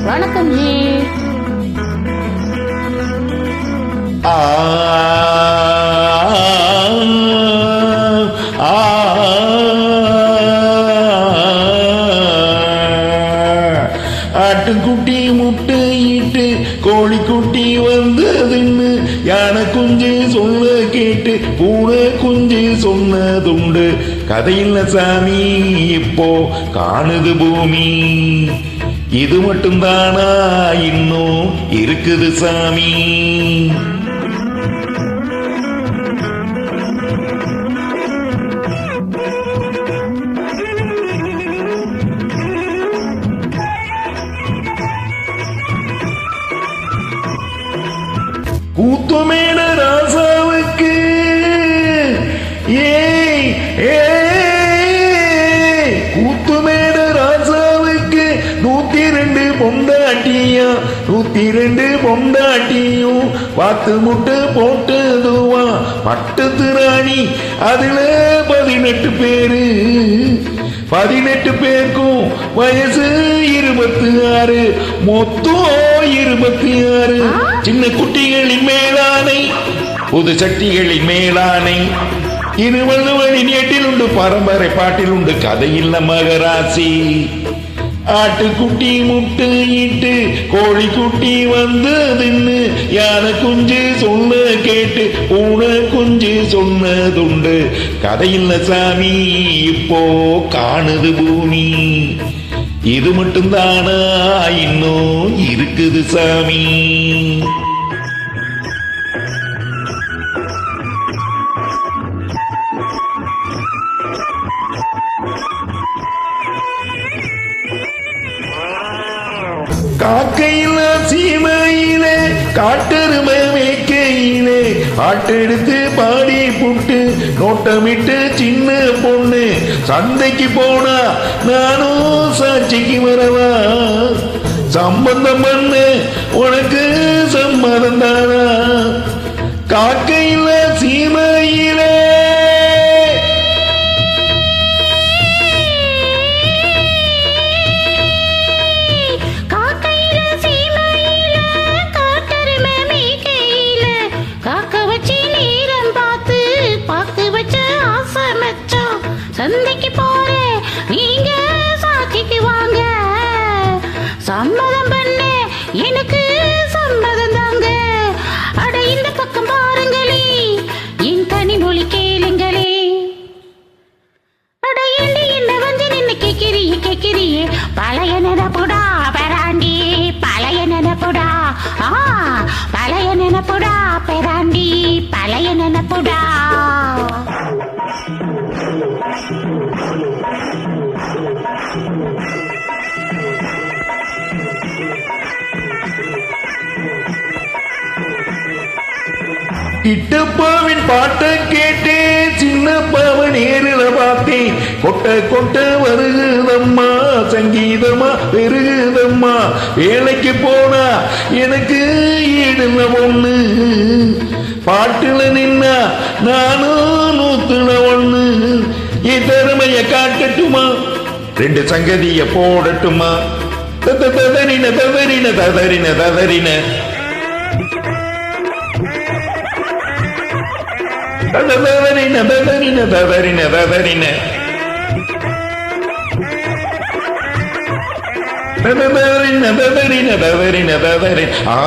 வணக்கம் ஜி. ஆட்டுக்குட்டி முட்டை இட்டு கோழி குட்டி வந்ததுன்னு யானை குஞ்சு சொல்ல கேட்டு பூனை குஞ்சு சொன்னதுண்டு. கதையில்ல சாமி இப்போ காணுது பூமி. இது மட்டும்தானா இன்னும் இருக்குது சாமி. கூத்துமேட ராசாவுக்கு கூத்துமேட ராசாவுக்கு 102 பொண்டாட்டியா 102 பொண்டாட்டியும் வாத்து முட்டை போட்டதுவா பட்டத்து ராணி. அதுல 18 பேரு 18 பேருக்கும் வயசு 26 மொத்தம் 26. சின்ன குட்டிகளின் மேலானை புது சட்டிகளின் மேலானை இருவள்ளுவனின் ஏட்டில் உண்டு பரம்பரை பாட்டில் உண்டு கதையில்ல மகராசி. ஆட்டுக்குட்டி முட்டை இட்டு கோழி குட்டி வந்ததுன்னு யானை குஞ்சு சொன்ன கேட்டு பூனை குஞ்சு சொன்னதுண்டு. கதையில்ல சாமி இப்போ காணுது பூமி. இது மட்டும்தானா இன்னும் இருக்குது சாமி. காக்கையில சீமையிலே காட்டெருமை மேய்க்கையிலே பாட்டெடுத்து பாடி புட்டு நோட்டமிட்டு சின்ன பொண்ணு சந்தைக்கு போனா நானும் சாட்சிக்கு வரவா. சம்பந்தம் பண்ண உனக்கு சம்மதம் தானா? காக்கையில சீமையிலே சந்தைக்கு போறேன் நீங்க சாட்சிக்கு வாங்க. சம்மதம் பண்ண எனக்கு சம்மதம் தாங்க. அட இந்த பக்கம் பாருங்களே என் தனி மொழி கேளுங்களே. அட என்ன வந்து நின்று கேக்கிறியே பழைய நினப்புடா பெராண்டி பழைய நினப்புடா. பழைய நினப்புடா பெராண்டி பழைய நினப்புடா. கிட்டப்பாவின் பாட்டை கேட்டேன் சின்னப்பாவன் நேரில் பார்த்தேன். கொட்ட கொட்ட வருகுதம்மா சங்கீதமா பெருகுதம்மா. வேலைக்கு போனா எனக்கு ஈடுல ஒண்ணு பாட்டுல நின்னா நானும் 101. என் திறமைய காட்டட்டுமா 2 சங்கதிய போடட்டுமா? ததறின ததறின ததறின ததறின ததறின ததறின ததறின ததறின ததறின ததறின ததறின ததறின. ஆ